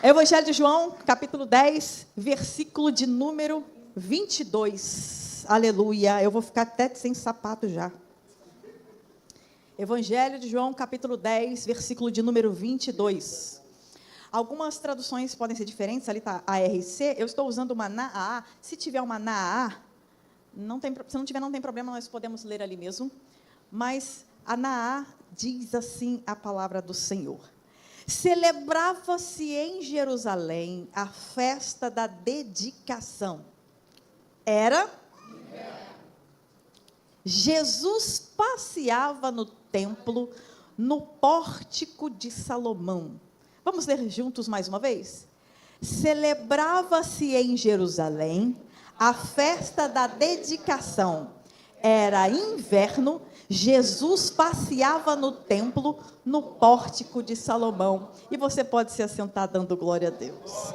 Evangelho de João, capítulo 10, versículo de número 22. Aleluia. Eu vou ficar até sem sapato já. Evangelho de João, capítulo 10, versículo de número 22. Algumas traduções podem ser diferentes, ali está ARC, eu estou usando uma NAA. Se tiver uma NAA, se não tiver, não tem problema, nós podemos ler ali mesmo. Mas a NAA diz assim a palavra do Senhor. Celebrava-se em Jerusalém a festa da dedicação. Era? Jesus passeava no templo, no pórtico de Salomão. Vamos ler juntos mais uma vez? Celebrava-se em Jerusalém a festa da dedicação. Era inverno, Jesus passeava no templo, no pórtico de Salomão. E você pode se assentar dando glória a Deus.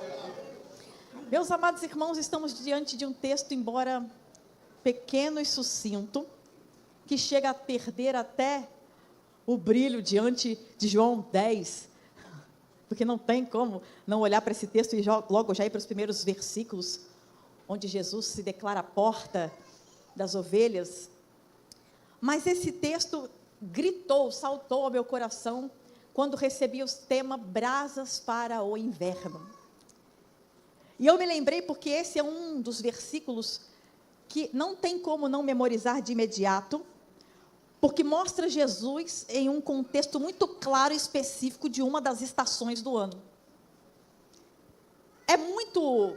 Meus amados irmãos, estamos diante de um texto, embora pequeno e sucinto, que chega a perder até o brilho diante de João 10, porque não tem como não olhar para esse texto e logo já ir para os primeiros versículos, onde Jesus se declara a porta das ovelhas. Mas esse texto saltou ao meu coração, quando recebi o tema Brasas para o Inverno. E eu me lembrei porque esse é um dos versículos que não tem como não memorizar de imediato, porque mostra Jesus em um contexto muito claro e específico de uma das estações do ano. É muito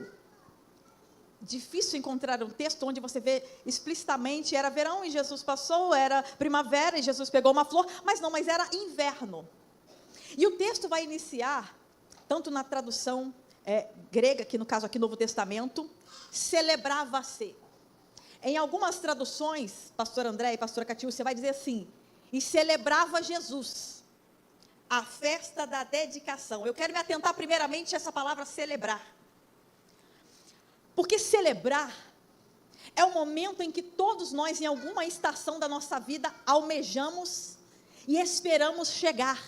difícil encontrar um texto onde você vê explicitamente, era verão e Jesus passou, era primavera e Jesus pegou uma flor, mas era inverno. E o texto vai iniciar, tanto na tradução grega, que no caso aqui Novo Testamento, celebrava-se. Em algumas traduções, pastor André e pastora Catiúcia, vai dizer assim, e celebrava Jesus, a festa da dedicação. Eu quero me atentar primeiramente a essa palavra celebrar. Porque celebrar é o momento em que todos nós, em alguma estação da nossa vida, almejamos e esperamos chegar.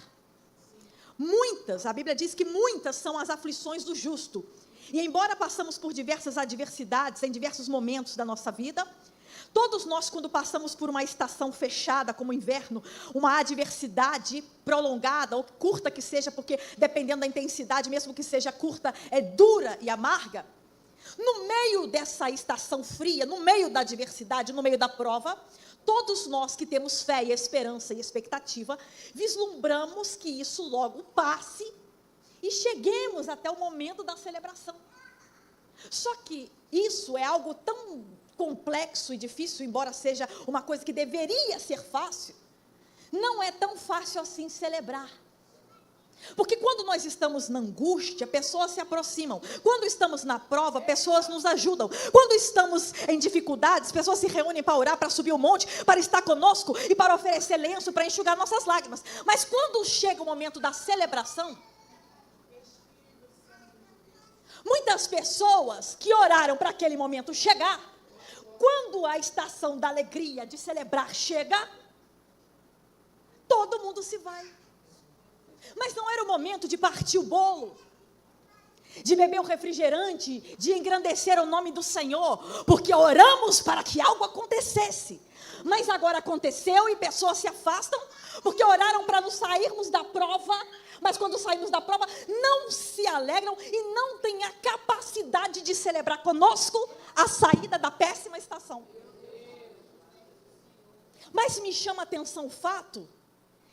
A Bíblia diz que muitas são as aflições do justo. E embora passamos por diversas adversidades em diversos momentos da nossa vida, todos nós, quando passamos por uma estação fechada, como o inverno, uma adversidade prolongada ou curta que seja, porque dependendo da intensidade, mesmo que seja curta, é dura e amarga, no meio dessa estação fria, no meio da adversidade, no meio da prova, todos nós que temos fé e esperança e expectativa, vislumbramos que isso logo passe e cheguemos até o momento da celebração. Só que isso é algo tão complexo e difícil, embora seja uma coisa que deveria ser fácil, não é tão fácil assim celebrar. Porque quando nós estamos na angústia, pessoas se aproximam. Quando estamos na prova, pessoas nos ajudam. Quando estamos em dificuldades, pessoas se reúnem para orar, para subir o monte, para estar conosco e para oferecer lenço, para enxugar nossas lágrimas. Mas quando chega o momento da celebração, muitas pessoas que oraram para aquele momento chegar, quando a estação da alegria de celebrar chega, todo mundo se vai. Mas não era o momento de partir o bolo, de beber o refrigerante, de engrandecer o nome do Senhor, porque oramos para que algo acontecesse. Mas agora aconteceu e pessoas se afastam, porque oraram para nos sairmos da prova, mas quando saímos da prova, não se alegram e não têm a capacidade de celebrar conosco a saída da péssima estação. Mas me chama a atenção o fato,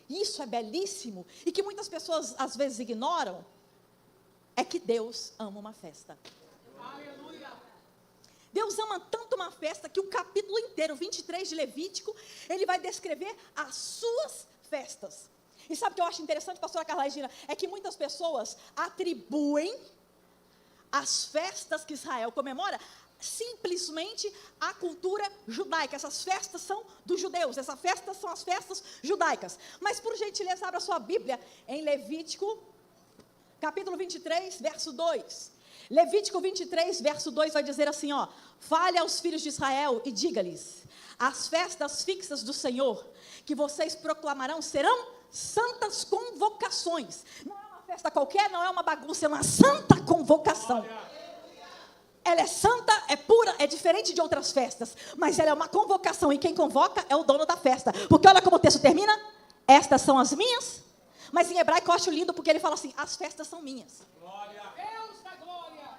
isso é belíssimo, e que muitas pessoas às vezes ignoram, é que Deus ama uma festa. Aleluia. Deus ama tanto uma festa que o capítulo inteiro, 23 de Levítico, ele vai descrever as suas festas. E sabe o que eu acho interessante, pastora Carla Regina? É que muitas pessoas atribuem as festas que Israel comemora simplesmente à cultura judaica. Essas festas são dos judeus, essas festas são as festas judaicas. Mas por gentileza, abra sua Bíblia em Levítico, capítulo 23, verso 2. Levítico 23, verso 2 vai dizer assim, fale aos filhos de Israel e diga-lhes, as festas fixas do Senhor, que vocês proclamarão, serão santas convocações. Não é uma festa qualquer, não é uma bagunça, é uma santa convocação. Ela é santa, é pura, é diferente de outras festas. Mas ela é uma convocação e quem convoca é o dono da festa. Porque olha como o texto termina. Estas são as minhas. Mas em hebraico eu acho lindo porque ele fala assim, as festas são minhas. Glória. Deus da glória.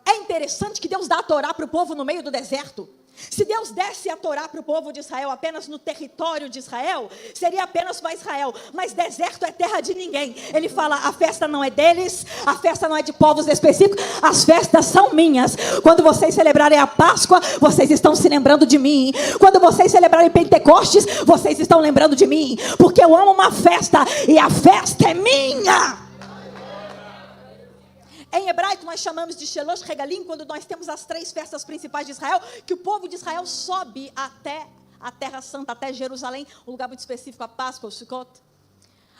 É interessante que Deus dá a Torá para o povo no meio do deserto. Se Deus desse a Torá para o povo de Israel apenas no território de Israel, seria apenas para Israel. Mas deserto é terra de ninguém. Ele fala, a festa não é deles, a festa não é de povos específicos, as festas são minhas. Quando vocês celebrarem a Páscoa, vocês estão se lembrando de mim. Quando vocês celebrarem Pentecostes, vocês estão lembrando de mim. Porque eu amo uma festa e a festa é minha. Em hebraico nós chamamos de Shelosh Regalim, quando nós temos as 3 festas principais de Israel, que o povo de Israel sobe até a Terra Santa, até Jerusalém, um lugar muito específico, a Páscoa, o Sukkot.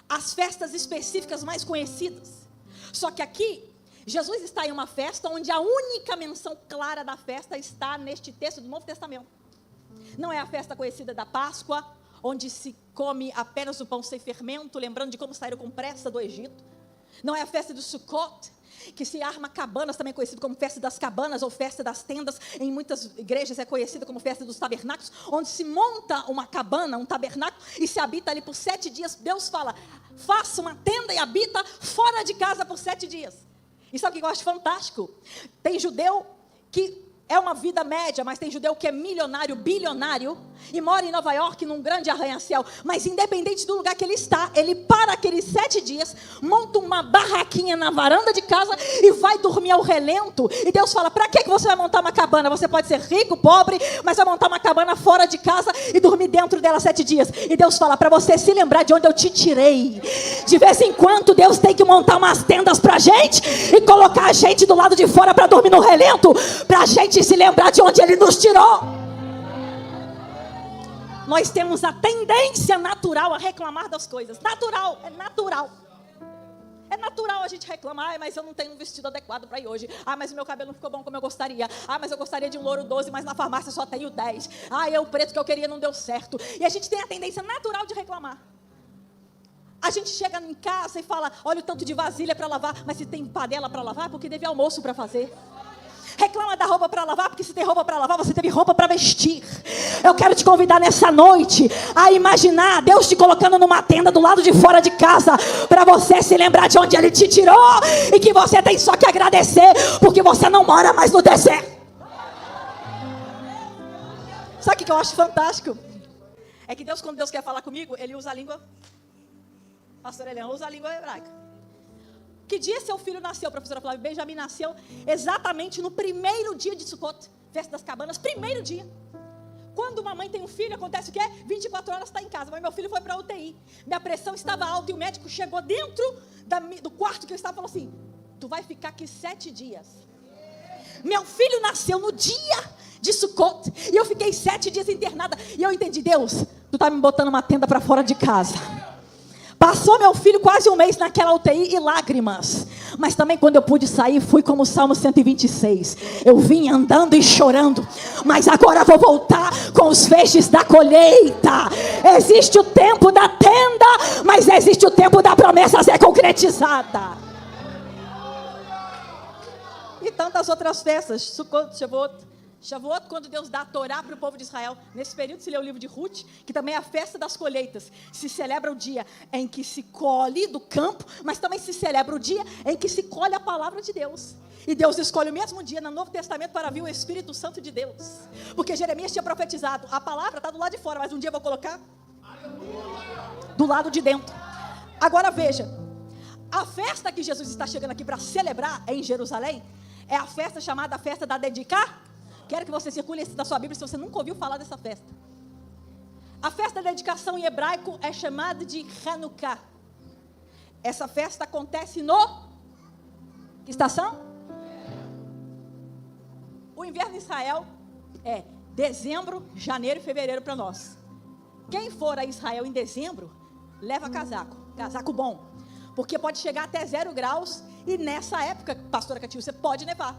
As festas específicas mais conhecidas. Só que aqui, Jesus está em uma festa onde a única menção clara da festa está neste texto do Novo Testamento. Não é a festa conhecida da Páscoa, onde se come apenas o pão sem fermento, lembrando de como saíram com pressa do Egito. Não é a festa do Sukkot, que se arma cabanas, também conhecido como festa das cabanas ou festa das tendas. Em muitas igrejas é conhecida como festa dos tabernáculos, onde se monta uma cabana, um tabernáculo, e se habita ali por 7 dias. Deus fala, faça uma tenda e habita fora de casa por 7 dias. E sabe o que eu acho fantástico? Tem judeu que é uma vida média, mas tem judeu que é milionário, bilionário, e mora em Nova York, num grande arranha-céu. Mas independente do lugar que ele está, ele para aqueles 7 dias, monta uma barraquinha na varanda de casa e vai dormir ao relento. E Deus fala, para que você vai montar uma cabana? Você pode ser rico, pobre, mas vai montar uma cabana fora de casa e dormir dentro dela 7 dias. E Deus fala, para você se lembrar de onde eu te tirei. De vez em quando Deus tem que montar umas tendas pra gente e colocar a gente do lado de fora para dormir no relento, pra gente se lembrar de onde Ele nos tirou. Nós temos a tendência natural a reclamar das coisas. Natural, é natural. É natural a gente reclamar, mas eu não tenho um vestido adequado para ir hoje. Mas o meu cabelo não ficou bom como eu gostaria. Mas eu gostaria de um louro 12, mas na farmácia só tenho 10. É o preto que eu queria, não deu certo. E a gente tem a tendência natural de reclamar. A gente chega em casa e fala, olha o tanto de vasilha para lavar, mas se tem panela para lavar, é porque teve almoço para fazer. Reclama da roupa para lavar, porque se tem roupa para lavar, você teve roupa para vestir. Eu quero te convidar nessa noite a imaginar Deus te colocando numa tenda do lado de fora de casa, para você se lembrar de onde Ele te tirou, e que você tem só que agradecer, porque você não mora mais no deserto. Sabe o que eu acho fantástico? É que Deus, quando Deus quer falar comigo, Ele usa a língua, pastor Elian, usa a língua hebraica. Que dia seu filho nasceu, professora Flávia? Benjamin nasceu exatamente no primeiro dia de Sukkot, festa das cabanas, primeiro dia. Quando uma mãe tem um filho, acontece o quê? 24 horas está em casa, mas meu filho foi para a UTI. Minha pressão estava alta e o médico chegou dentro do quarto que eu estava e falou assim, tu vai ficar aqui 7 dias. Meu filho nasceu no dia de Sukkot e eu fiquei 7 dias internada. E eu entendi, Deus, tu está me botando uma tenda para fora de casa. Passou meu filho quase um mês naquela UTI e lágrimas. Mas também quando eu pude sair, fui como o Salmo 126. Eu vim andando e chorando. Mas agora vou voltar com os feixes da colheita. Existe o tempo da tenda, mas existe o tempo da promessa a ser concretizada. E tantas outras festas. Sukkot, Shavuot, quando Deus dá a Torá para o povo de Israel. Nesse período se lê o livro de Ruth, que também é a festa das colheitas. Se celebra o dia em que se colhe do campo, mas também se celebra o dia em que se colhe a palavra de Deus. E Deus escolhe o mesmo dia no Novo Testamento para vir o Espírito Santo de Deus. Porque Jeremias tinha profetizado, a palavra está do lado de fora, mas um dia eu vou colocar do lado de dentro. Agora veja, a festa que Jesus está chegando aqui para celebrar em Jerusalém, é a festa chamada a festa da dedicação. Quero que você circule esse da sua Bíblia se você nunca ouviu falar dessa festa. A festa da dedicação em hebraico é chamada de Hanukkah. Essa festa acontece no... Que estação? O inverno em Israel é dezembro, janeiro e fevereiro para nós. Quem for a Israel em dezembro, leva casaco bom. Porque pode chegar até 0 graus e nessa época, pastora Catinho, você pode nevar.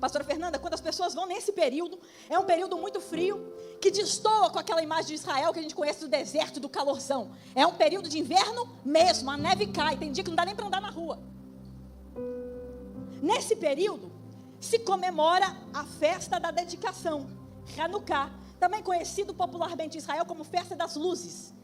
Pastora Fernanda, quando as pessoas vão nesse período, é um período muito frio, que destoa com aquela imagem de Israel que a gente conhece do deserto, do calorzão. É um período de inverno mesmo, a neve cai, tem dia que não dá nem para andar na rua. Nesse período, se comemora a festa da dedicação, Hanukkah, também conhecido popularmente em Israel como festa das luzes.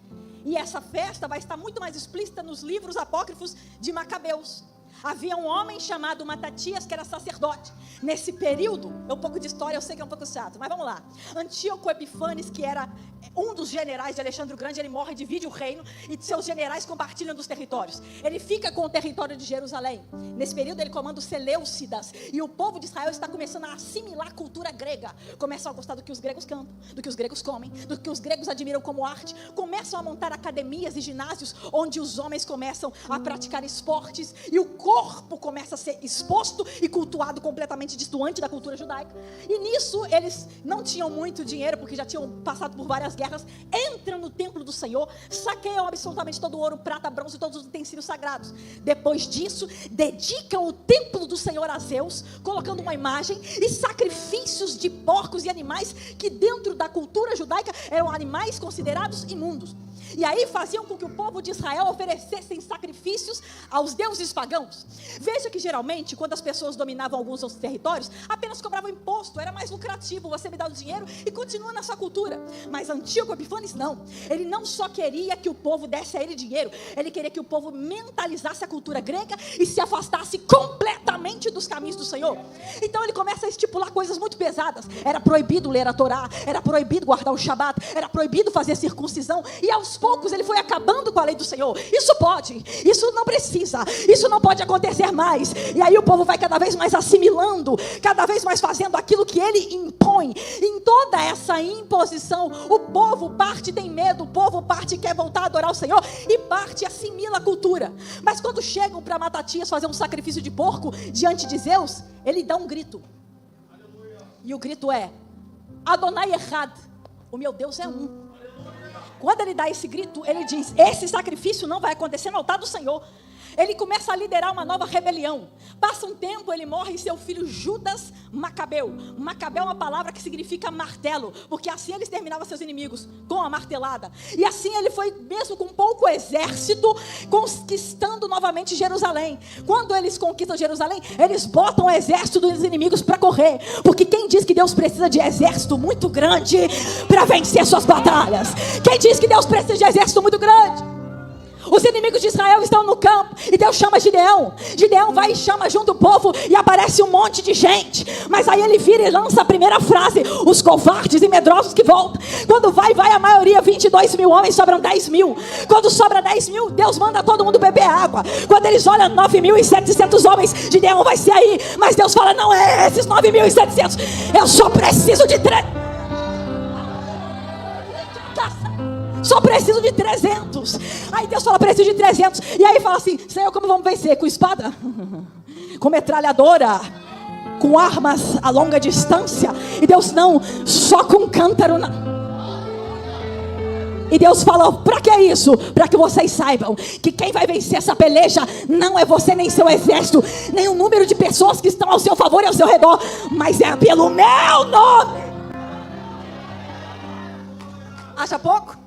E essa festa vai estar muito mais explícita nos livros apócrifos de Macabeus. Havia um homem chamado Matatias, que era sacerdote. Nesse período, é um pouco de história, eu sei que é um pouco chato, mas vamos lá. Antíoco Epifanes, que era um dos generais de Alexandre o Grande, ele morre, divide o reino, e seus generais compartilham dos territórios. Ele fica com o território de Jerusalém. Nesse período, ele comanda os Seleucidas, e o povo de Israel está começando a assimilar a cultura grega. Começam a gostar do que os gregos cantam, do que os gregos comem, do que os gregos admiram como arte. Começam a montar academias e ginásios, onde os homens começam a praticar esportes, e o corpo começa a ser exposto e cultuado completamente distoante da cultura judaica. E nisso eles não tinham muito dinheiro, porque já tinham passado por várias guerras. Entram no templo do Senhor, saqueiam absolutamente todo o ouro, prata, bronze e todos os utensílios sagrados. Depois disso, dedicam o templo do Senhor a Zeus, colocando uma imagem e sacrifícios de porcos e animais que dentro da cultura judaica eram animais considerados imundos. E aí faziam com que o povo de Israel oferecessem sacrifícios aos deuses pagãos. Veja que geralmente, quando as pessoas dominavam alguns outros territórios, apenas cobravam imposto, era mais lucrativo, você me dá o dinheiro e continua na sua cultura. Mas Antíoco Epifanes não. Ele não só queria que o povo desse a ele dinheiro, ele queria que o povo mentalizasse a cultura grega e se afastasse completamente dos caminhos do Senhor. Então ele começa a estipular coisas muito pesadas. Era proibido ler a Torá, era proibido guardar o Shabat, era proibido fazer circuncisão, e aos poucos ele foi acabando com a lei do Senhor. Isso pode, isso não precisa, isso não pode acontecer mais. E aí o povo vai cada vez mais assimilando, cada vez mais fazendo aquilo que ele impõe. Em toda essa imposição, o povo parte tem medo, o povo parte quer voltar a adorar o Senhor, e parte assimila a cultura. Mas quando chegam para Matatias fazer um sacrifício de porco diante de Zeus, ele dá um grito. E o grito é: Adonai Echad, o meu Deus é um. Quando ele dá esse grito, ele diz: esse sacrifício não vai acontecer no altar do Senhor. Ele começa a liderar uma nova rebelião. Passa um tempo, ele morre, e seu filho Judas Macabeu. Macabeu é uma palavra que significa martelo, porque assim ele exterminava seus inimigos, com a martelada. E assim ele foi, mesmo com pouco exército, conquistando novamente Jerusalém. Quando eles conquistam Jerusalém, eles botam o exército dos inimigos para correr, porque quem diz que Deus precisa de exército muito grande para vencer suas batalhas? Quem diz que Deus precisa de exército muito grande? Os inimigos de Israel estão no campo, e Deus chama Gideão. Gideão vai e chama junto o povo, e aparece um monte de gente. Mas aí ele vira e lança a primeira frase: os covardes e medrosos que voltam. Quando vai a maioria, 22 mil homens, sobram 10 mil. Quando sobra 10 mil, Deus manda todo mundo beber água. Quando eles olham 9.700 homens, Gideão vai ser aí. Mas Deus fala: não é esses 9.700, eu só preciso de 3. Só preciso de 300. Aí Deus fala: preciso de 300. E aí fala assim: Senhor, como vamos vencer? Com espada? Com metralhadora? Com armas a longa distância? E Deus: não, só com cântaro. E Deus falou: para que isso? Para que vocês saibam que quem vai vencer essa peleja não é você nem seu exército, nem o número de pessoas que estão ao seu favor e ao seu redor, mas é pelo meu nome. Acha pouco?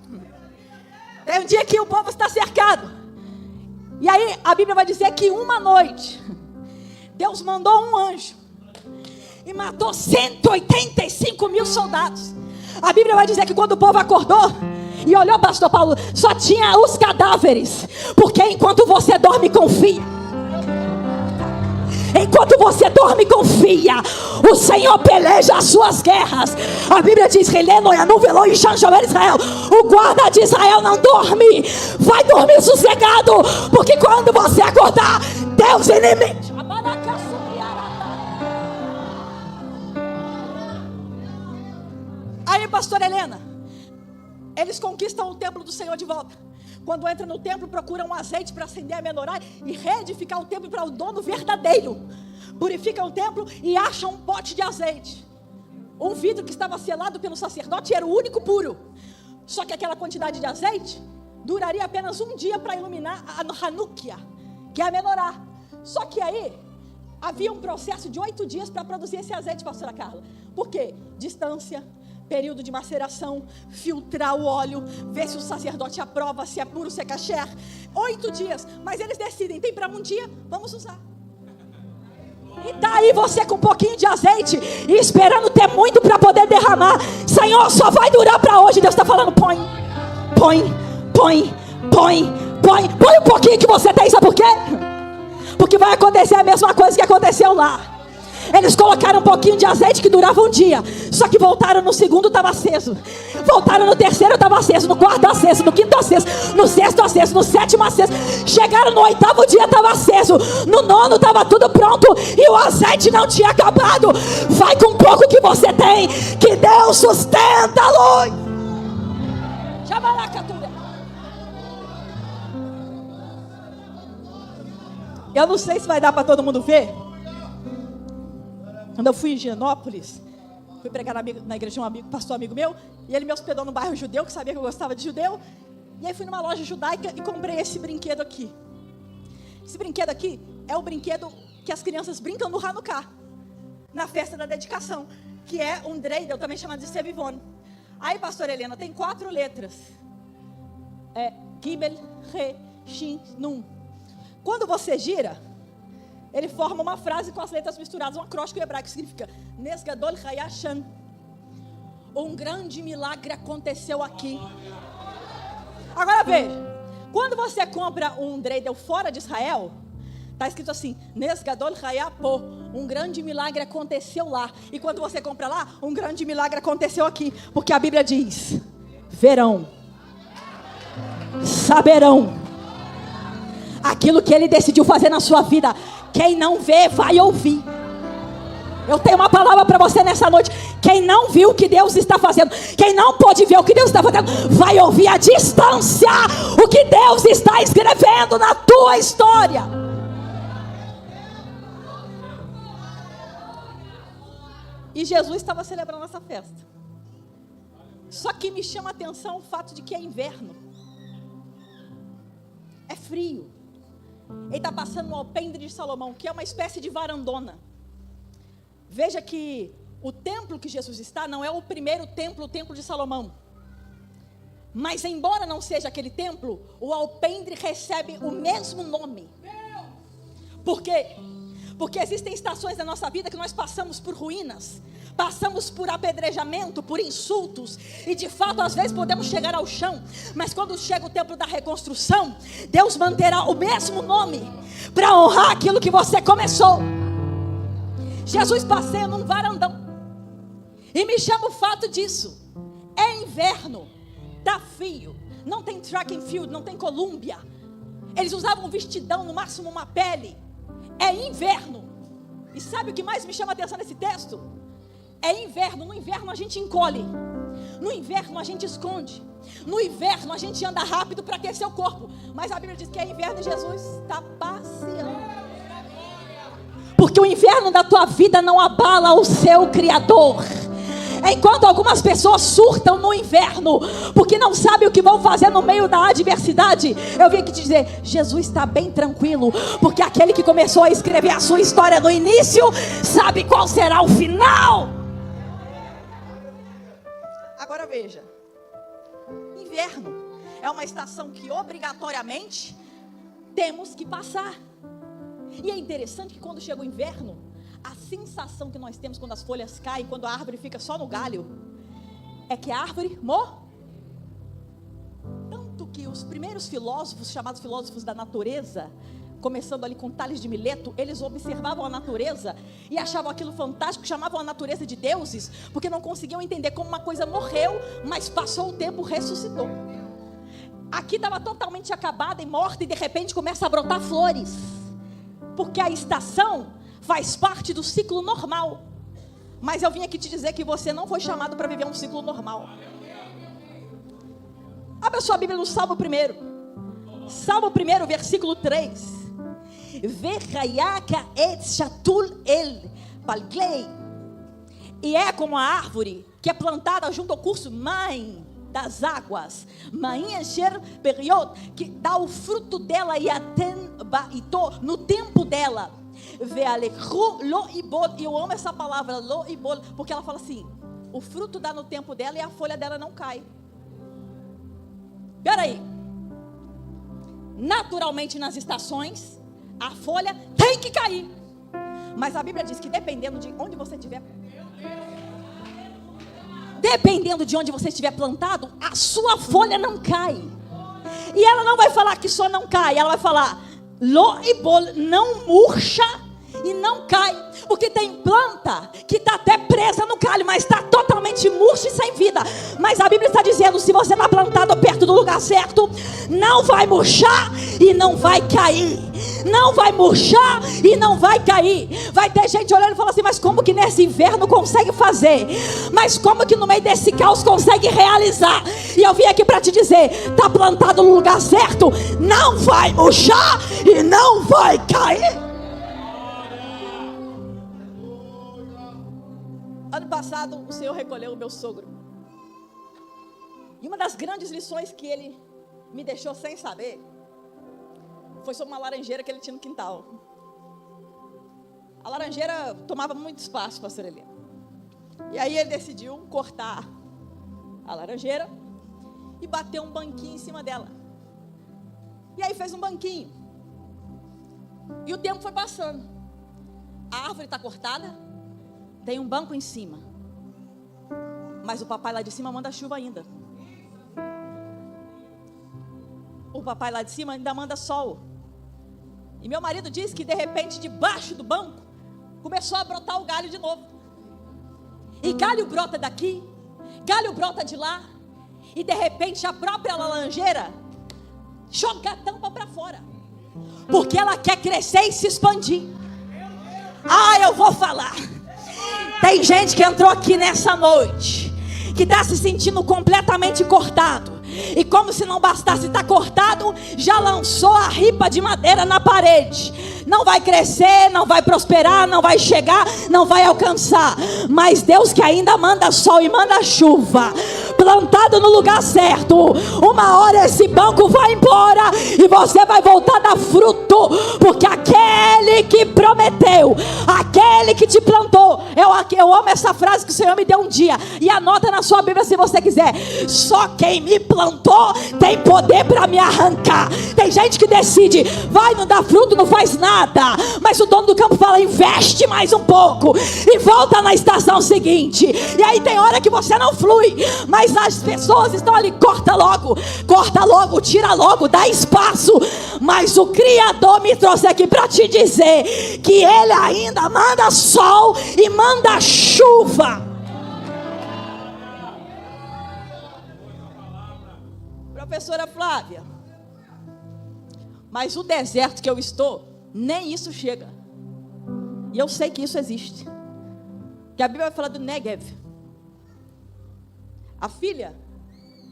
Tem um dia que o povo está cercado, e aí a Bíblia vai dizer que uma noite Deus mandou um anjo e matou 185 mil soldados. A Bíblia vai dizer que quando o povo acordou e olhou, pastor Paulo, só tinha os cadáveres, porque enquanto você dorme, confia. Enquanto você dorme, confia. O Senhor peleja as suas guerras. A Bíblia diz: Israel, o guarda de Israel não dorme. Vai dormir sossegado, porque quando você acordar, Deus inimigo. Aí, pastora Helena, eles conquistam o templo do Senhor de volta. Quando entra no templo, procuram um azeite para acender a menorá e reedificar o templo para o dono verdadeiro. Purificam o templo e acham um pote de azeite. Um vidro que estava selado pelo sacerdote, era o único puro. Só que aquela quantidade de azeite duraria apenas um dia para iluminar a Hanukkah, que é a menorá. Só que aí Havia um processo de 8 dias para produzir esse azeite, pastora Carla. Por quê? Distância, período de maceração, filtrar o óleo, ver se o sacerdote aprova, se é puro, se é kasher. 8 dias, mas eles decidem, tem para um dia, vamos usar. E tá aí você com um pouquinho de azeite e esperando ter muito para poder derramar. Senhor, só vai durar para hoje. Deus está falando, põe um pouquinho que você tem, sabe por quê? Porque vai acontecer a mesma coisa que aconteceu lá. Eles colocaram um pouquinho de azeite que durava um dia. Só que voltaram no segundo, estava aceso. Voltaram no terceiro, estava aceso. No quarto, aceso. No quinto, aceso. No sexto, aceso. No sétimo, aceso. Chegaram no 8º dia, estava aceso. No 9º, estava tudo pronto. E o azeite não tinha acabado. Vai com um pouco que você tem, que Deus sustenta a luz. Chamaracatura. Eu não sei se vai dar para todo mundo ver. Quando eu fui em Higienópolis, fui pregar na igreja de um pastor amigo meu, e ele me hospedou no bairro judeu, que sabia que eu gostava de judeu. E aí fui numa loja judaica e comprei esse brinquedo aqui. Esse brinquedo aqui é o brinquedo que as crianças brincam no Hanukkah, na festa da dedicação, que é um dreidel, também chamado de Sevivon. Aí, pastora Helena, tem 4 letras. É Gimel, Re, Shin, Nun. Quando você gira, ele forma uma frase com as letras misturadas, um acróstico hebraico que significa Nesgadol Hayashan. Um grande milagre aconteceu aqui. Agora veja, quando você compra um dreidel fora de Israel, está escrito assim, Nesgadol Hayapo, um grande milagre aconteceu lá. E quando você compra lá, um grande milagre aconteceu aqui. Porque a Bíblia diz, verão, saberão aquilo que Ele decidiu fazer na sua vida. Quem não vê, vai ouvir. Eu tenho uma palavra para você nessa noite. Quem não viu o que Deus está fazendo, quem não pôde ver o que Deus está fazendo, vai ouvir à distância o que Deus está escrevendo na tua história. E Jesus estava celebrando essa festa. Só que me chama a atenção o fato de que é inverno. É frio. Ele está passando no alpendre de Salomão, que é uma espécie de varandona. Veja que o templo que Jesus está não é o primeiro templo, o templo de Salomão. Mas embora não seja aquele templo, o alpendre recebe o mesmo nome. Por quê? Porque existem estações da nossa vida que nós passamos por ruínas, passamos por apedrejamento, por insultos, e de fato às vezes podemos chegar ao chão, mas quando chega o tempo da reconstrução, Deus manterá o mesmo nome, para honrar aquilo que você começou. Jesus passeia num varandão, e me chama o fato disso, é inverno, tá frio, não tem track and field, não tem Columbia, eles usavam um vestidão, no máximo uma pele, é inverno. E sabe o que mais me chama a atenção nesse texto? É inverno. No inverno a gente encolhe, no inverno a gente esconde, no inverno a gente anda rápido para aquecer o corpo. Mas a Bíblia diz que é inverno e Jesus está passeando. Porque o inverno da tua vida não abala o seu Criador. Enquanto algumas pessoas surtam no inverno, porque não sabem o que vão fazer no meio da adversidade, eu vim aqui te dizer, Jesus está bem tranquilo, porque aquele que começou a escrever a sua história no início, sabe qual será o final. Agora veja, inverno é uma estação que obrigatoriamente temos que passar. E é interessante que quando chega o inverno, a sensação que nós temos quando as folhas caem, quando a árvore fica só no galho, é que a árvore morre. Tanto que os primeiros filósofos, chamados filósofos da natureza, começando ali com Tales de Mileto, eles observavam a natureza e achavam aquilo fantástico, chamavam a natureza de deuses, porque não conseguiam entender como uma coisa morreu, mas passou o tempo, ressuscitou. Aqui estava totalmente acabada e morta, e de repente começa a brotar flores, porque a estação faz parte do ciclo normal. Mas eu vim aqui te dizer que você não foi chamado para viver um ciclo normal. Abra sua Bíblia no Salmo 1. Salmo 1, versículo 3. Vechayaka et shatul el palglei. E é como a árvore que é plantada junto ao curso mãe das águas, mãe encher period, que dá o fruto dela e aten baito no tempo dela. E eu amo essa palavra, loibol, porque ela fala assim: o fruto dá no tempo dela e a folha dela não cai. Peraí. Naturalmente nas estações, a folha tem que cair. Mas a Bíblia diz que dependendo de onde você estiver, plantado, a sua folha não cai. E ela não vai falar que só não cai, ela vai falar loibol, não murcha e não cai. Porque tem planta que está até presa no galho, mas está totalmente murcha e sem vida. Mas a Bíblia está dizendo: se você está plantado perto do lugar certo, não vai murchar e não vai cair. Não vai murchar e não vai cair. Vai ter gente olhando e falando assim: mas como que nesse inverno consegue fazer? Mas como que no meio desse caos consegue realizar? E eu vim aqui para te dizer: está plantado no lugar certo, não vai murchar e não vai cair. Ano passado o Senhor recolheu o meu sogro. E uma das grandes lições que ele me deixou sem saber foi sobre uma laranjeira que ele tinha no quintal. A laranjeira tomava muito espaço, pastor Helena. E aí ele decidiu cortar a laranjeira e bater um banquinho em cima dela. E aí fez um banquinho. E o tempo foi passando. A árvore está cortada, tem um banco em cima, mas o papai lá de cima manda chuva ainda. O papai lá de cima ainda manda sol. E meu marido disse que de repente debaixo do banco começou a brotar o galho de novo. E galho brota daqui, galho brota de lá, e de repente a própria laranjeira joga a tampa para fora, porque ela quer crescer e se expandir. Eu vou falar. Tem gente que entrou aqui nessa noite, que está se sentindo completamente cortado. E como se não bastasse estar cortado, já lançou a ripa de madeira na parede. Não vai crescer, não vai prosperar, não vai chegar, não vai alcançar. Mas Deus que ainda manda sol e manda chuva, plantado no lugar certo, uma hora esse banco vai embora e você vai voltar a dar fruto. Porque aquele que prometeu, aquele que te plantou, eu amo essa frase que o Senhor me deu um dia, e anota na sua Bíblia se você quiser: só quem me plantou tem poder para me arrancar. Tem gente que decide, vai, não dá fruto, não faz nada, mas o dono do campo fala: investe mais um pouco e volta na estação seguinte. E aí tem hora que você não flui, mas as pessoas estão ali: corta logo, tira logo, dá espaço. Mas o Criador me trouxe aqui para te dizer que Ele ainda manda sol e manda chuva. Professora Flávia, mas o deserto que eu estou, nem isso chega. E eu sei que isso existe, que a Bíblia vai falar do Negev. A filha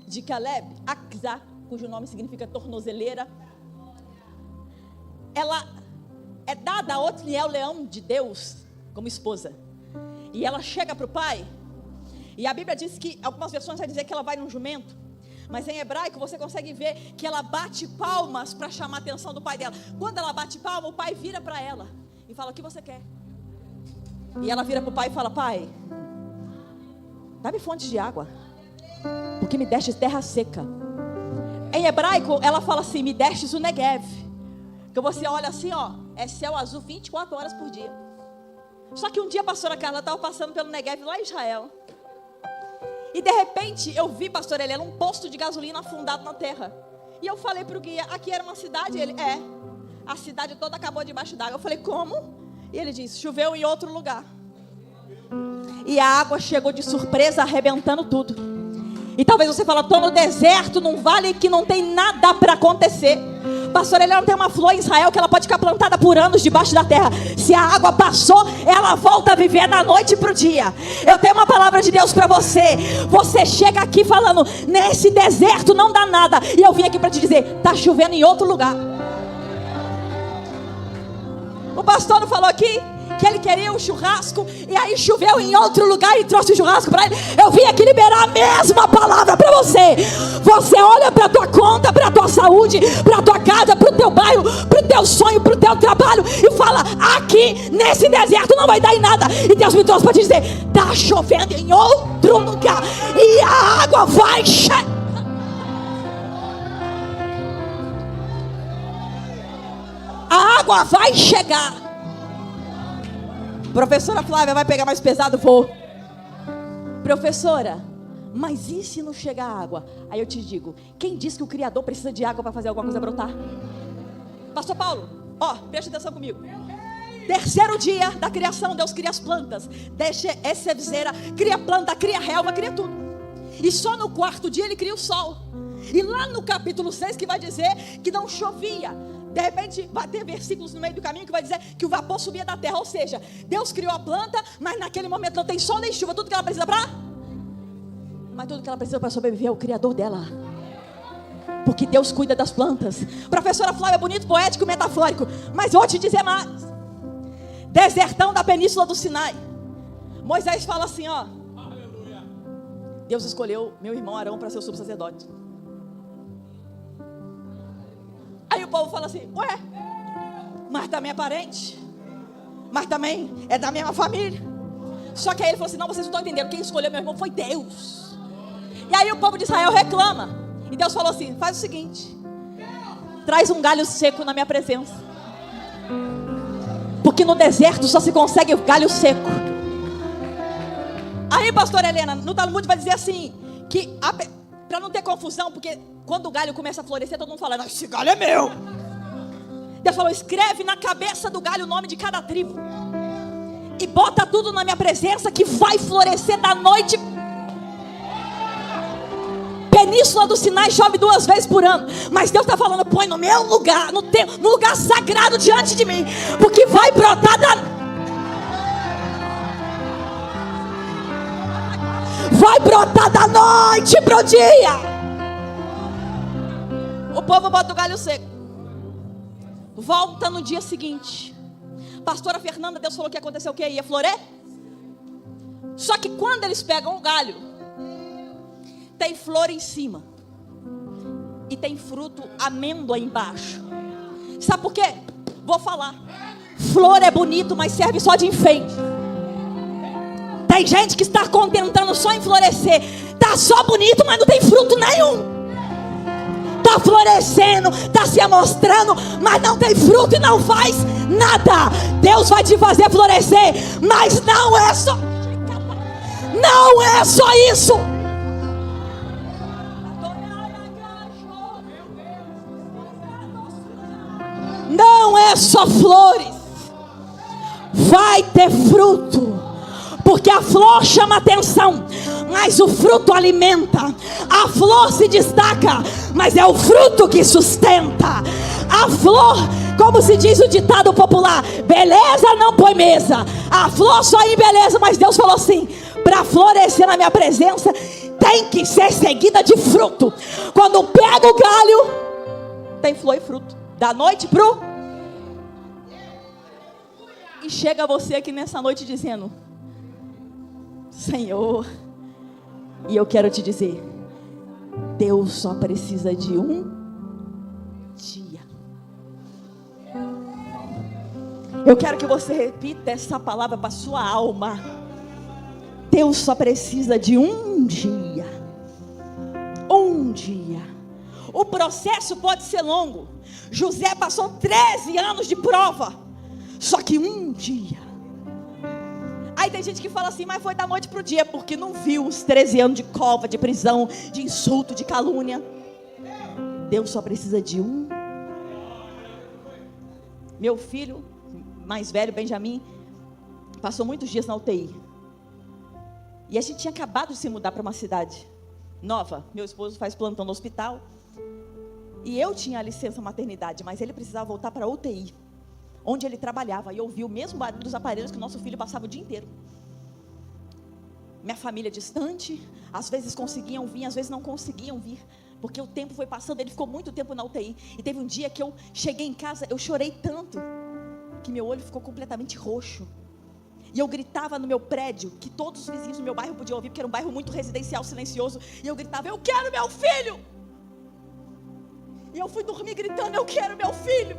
de Caleb, Aksa, cujo nome significa tornozeleira, ela é dada a Otniel, leão de Deus, como esposa. E ela chega para o pai, e a Bíblia diz que, algumas versões vai dizer que ela vai num jumento, mas em hebraico você consegue ver que ela bate palmas para chamar a atenção do pai dela. Quando ela bate palma, o pai vira para ela e fala: o que você quer? E ela vira para o pai e fala: pai, dá-me fontes de água, porque me destes terra seca. Em hebraico ela fala assim: me destes o Negev. Que você olha assim, é céu azul 24 horas por dia. Só que um dia a pastora Carla estava passando pelo Negev lá em Israel, e de repente eu vi, pastor Helena, um posto de gasolina afundado na terra. E eu falei para o guia: aqui era uma cidade? Ele: a cidade toda acabou debaixo d'água. Eu falei: como? E ele disse: choveu em outro lugar, e a água chegou de surpresa, arrebentando tudo. E talvez você fale: estou no deserto, num vale que não tem nada para acontecer. Pastor Helena, tem uma flor em Israel que ela pode ficar plantada por anos debaixo da terra. Se a água passou, ela volta a viver da noite para o dia. Eu tenho uma palavra de Deus para você. Você chega aqui falando: nesse deserto não dá nada. E eu vim aqui para te dizer: está chovendo em outro lugar. O pastor não falou aqui? que ele queria o churrasco, e aí choveu em outro lugar e trouxe o churrasco para ele. Eu vim aqui liberar a mesma palavra para você. Você olha para a tua conta, para a tua saúde, para a tua casa, para o teu bairro, para o teu sonho, para o teu trabalho, e fala: aqui nesse deserto não vai dar em nada. E Deus me trouxe para te dizer: está chovendo em outro lugar, e a água vai chegar. A água vai chegar. Professora Flávia, vai pegar mais pesado? Vou. Professora, mas e se não chegar água? Aí eu te digo: quem disse que o Criador precisa de água para fazer alguma coisa brotar? Pastor Paulo, ó, preste atenção comigo. Terceiro dia da criação, Deus cria as plantas. Deixa essa viseira, cria planta, cria relva, cria tudo. E só no quarto dia ele cria o sol. E lá no capítulo 6 que vai dizer que não chovia. De repente vai ter versículos no meio do caminho que vai dizer que o vapor subia da terra. Ou seja, Deus criou a planta, mas naquele momento não tem sol nem chuva. Tudo que ela precisa mas tudo que ela precisa para sobreviver é o Criador dela. Porque Deus cuida das plantas. Professora Flávia, bonito, poético, metafórico. Mas vou te dizer mais. Desertão da península do Sinai. Moisés fala assim, ó: Deus escolheu meu irmão Arão para ser o sumo sacerdote. Aí o povo fala assim: ué, mas também é parente, mas também é da mesma família. Só que aí ele falou assim: não, vocês não estão entendendo, quem escolheu meu irmão foi Deus. E aí o povo de Israel reclama. E Deus falou assim: faz o seguinte, traz um galho seco na minha presença, porque no deserto só se consegue galho seco. Aí pastora Helena, no Talmud vai dizer assim, que para não ter confusão, porque quando o galho começa a florescer, todo mundo fala: não, esse galho é meu. Deus falou: escreve na cabeça do galho o nome de cada tribo, e bota tudo na minha presença, que vai florescer da noite. Península do Sinai chove 2 vezes por ano, mas Deus está falando: põe no meu lugar, no lugar sagrado diante de mim, porque vai brotar da noite pro dia. O povo bota o galho seco, volta no dia seguinte. Pastora Fernanda, Deus falou que ia acontecer o quê? Ia florescer. Só que quando eles pegam o galho, tem flor em cima e tem fruto amêndoa embaixo. Sabe por quê? Vou falar. Flor é bonito, mas serve só de enfeite. Tem gente que está contentando só em florescer. Está só bonito, mas não tem fruto nenhum. Está florescendo, está se amostrando, mas não tem fruto e não faz nada. Deus vai te fazer florescer, mas não é só isso. Não é só flores. Vai ter fruto. Porque a flor chama atenção, mas o fruto alimenta. A flor se destaca, mas é o fruto que sustenta. A flor, como se diz o ditado popular, beleza não põe mesa. A flor só embeleza, mas Deus falou assim: para florescer na minha presença, tem que ser seguida de fruto. Quando pega o galho, tem flor e fruto, da noite pro. E chega você aqui nessa noite dizendo: Senhor, e eu quero te dizer, Deus só precisa de um dia. Eu quero que você repita essa palavra para sua alma. Deus só precisa de um dia. Um dia. O processo pode ser longo. José passou 13 anos de prova, só que um dia. Aí tem gente que fala assim: mas foi da noite para o dia, porque não viu os 13 anos de cova, de prisão, de insulto, de calúnia. Deus só precisa de um. Meu filho mais velho, Benjamin, passou muitos dias na UTI. E a gente tinha acabado de se mudar para uma cidade nova. Meu esposo faz plantão no hospital. E eu tinha a licença maternidade, mas ele precisava voltar para a UTI, onde ele trabalhava. E eu ouvi o mesmo barulho dos aparelhos que o nosso filho passava o dia inteiro. Minha família distante, às vezes conseguiam vir, às vezes não conseguiam vir, porque o tempo foi passando. Ele ficou muito tempo na UTI. E teve um dia que eu cheguei em casa, eu chorei tanto, que meu olho ficou completamente roxo. E eu gritava no meu prédio, que todos os vizinhos do meu bairro podiam ouvir, porque era um bairro muito residencial, silencioso. E eu gritava, eu quero meu filho. E eu fui dormir gritando, eu quero meu filho.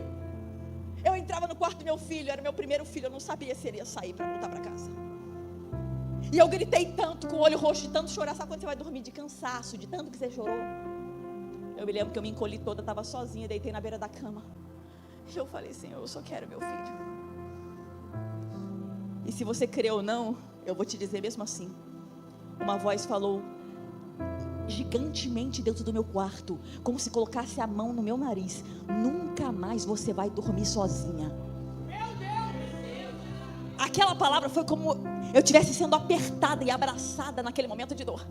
Eu entrava no quarto do meu filho, era meu primeiro filho, eu não sabia se ele ia sair para voltar para casa. E eu gritei tanto, com o olho roxo, de tanto chorar. Sabe quando você vai dormir de cansaço, de tanto que você chorou? Eu me lembro que eu me encolhi toda, estava sozinha, deitei na beira da cama. E eu falei, Senhor, eu só quero meu filho. E se você crê ou não, eu vou te dizer mesmo assim. Uma voz falou gigantemente dentro do meu quarto, como se colocasse a mão no meu nariz: nunca mais você vai dormir sozinha. Aquela palavra foi como eu estivesse sendo apertada e abraçada naquele momento de dor.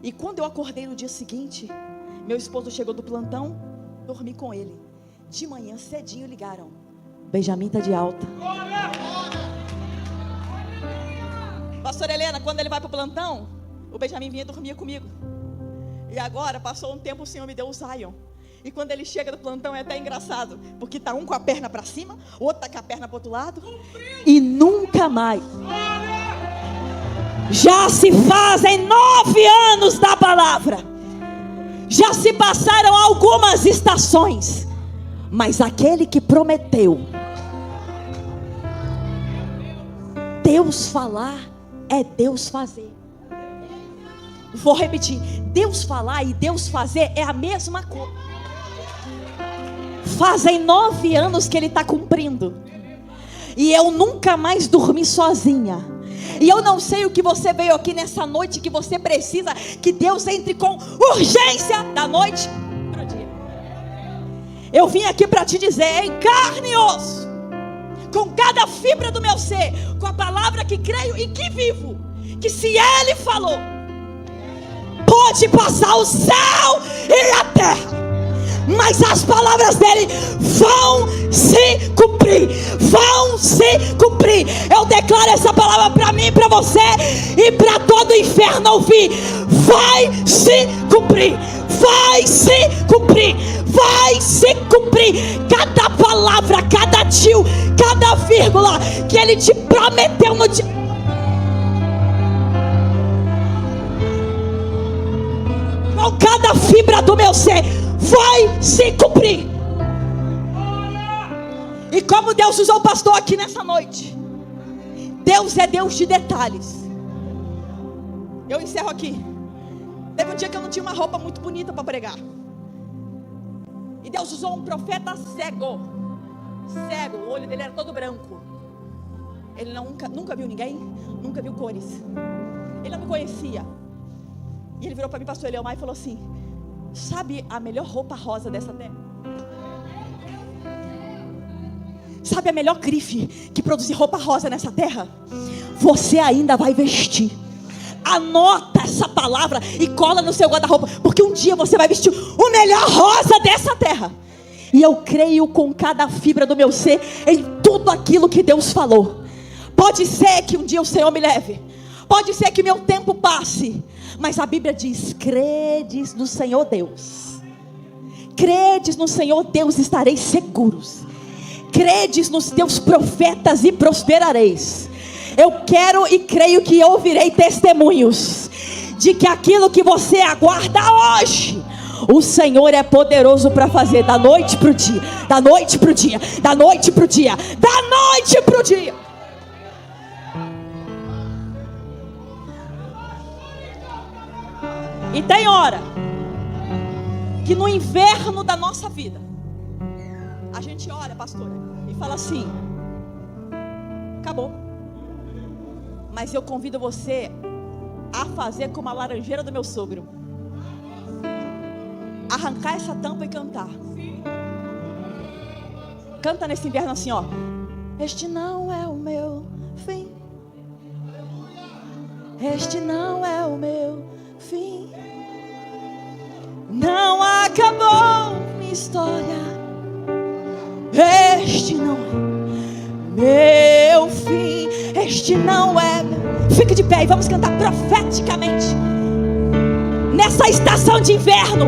E quando eu acordei no dia seguinte, meu esposo chegou do plantão, dormi com ele. De manhã cedinho ligaram: Benjamin está de alta. Pastora Helena, quando ele vai para o plantão, o Benjamin vinha e dormia comigo. E agora, passou um tempo, o Senhor me deu o Zion. E quando ele chega do plantão é até engraçado, porque está um com a perna para cima, o outro está com a perna para o outro lado. E nunca mais. Já se fazem 9 anos da palavra. Já se passaram algumas estações. Mas aquele que prometeu, Deus falar é Deus fazer. Vou repetir: Deus falar e Deus fazer é a mesma coisa. Fazem 9 anos que Ele está cumprindo. E eu nunca mais dormi sozinha. E eu não sei o que você veio aqui nessa noite, que você precisa que Deus entre com urgência da noite para o dia. Eu vim aqui para te dizer, em carne e osso, com cada fibra do meu ser, com a palavra que creio e que vivo, que se Ele falou, pode passar o céu e a terra, mas as palavras dele vão se cumprir. Vão se cumprir. Eu declaro essa palavra para mim, para você e para todo o inferno ouvir. Vai se cumprir. Vai se cumprir. Vai se cumprir. Cada palavra, cada tio, cada vírgula que ele te prometeu no dia. Com cada fibra do meu ser, vai se cumprir. E como Deus usou o pastor aqui nessa noite, Deus é Deus de detalhes. Eu encerro aqui. Teve um dia que eu não tinha uma roupa muito bonita para pregar, e Deus usou um profeta cego. Cego, o olho dele era todo branco. Ele nunca viu ninguém, nunca viu cores. Ele não me conhecia. E ele virou para mim, pastor Eliomar, e falou assim: sabe a melhor roupa rosa dessa terra? Sabe a melhor grife que produzir roupa rosa nessa terra? Você ainda vai vestir. Anota essa palavra e cola no seu guarda-roupa, porque um dia você vai vestir o melhor rosa dessa terra. E eu creio com cada fibra do meu ser em tudo aquilo que Deus falou. Pode ser que um dia o Senhor me leve, pode ser que meu tempo passe, mas a Bíblia diz: credes no Senhor Deus. Credes no Senhor Deus, estareis seguros. Credes nos teus profetas e prosperareis. Eu quero e creio que ouvirei testemunhos de que aquilo que você aguarda hoje, o Senhor é poderoso para fazer da noite para o dia, da noite para o dia, da noite para o dia, da noite para o dia. E tem hora que no inverno da nossa vida a gente olha, pastora, e fala assim: acabou. Mas eu convido você a fazer como a laranjeira do meu sogro, arrancar essa tampa e cantar. Canta nesse inverno assim, ó: este não é o meu fim, este não é o meu fim, não acabou minha história, este não é meu fim, este não é meu... Fique de pé e vamos cantar profeticamente. Nessa estação de inverno,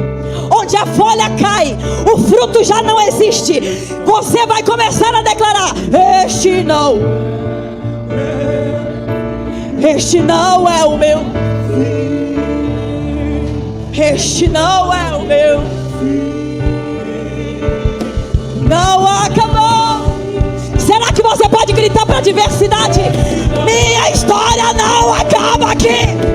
onde a folha cai, o fruto já não existe, você vai começar a declarar: este não Este não é o meu fim. Este não é o meu fim. Não acabou. Será que você pode gritar para a diversidade? Minha história não acaba aqui.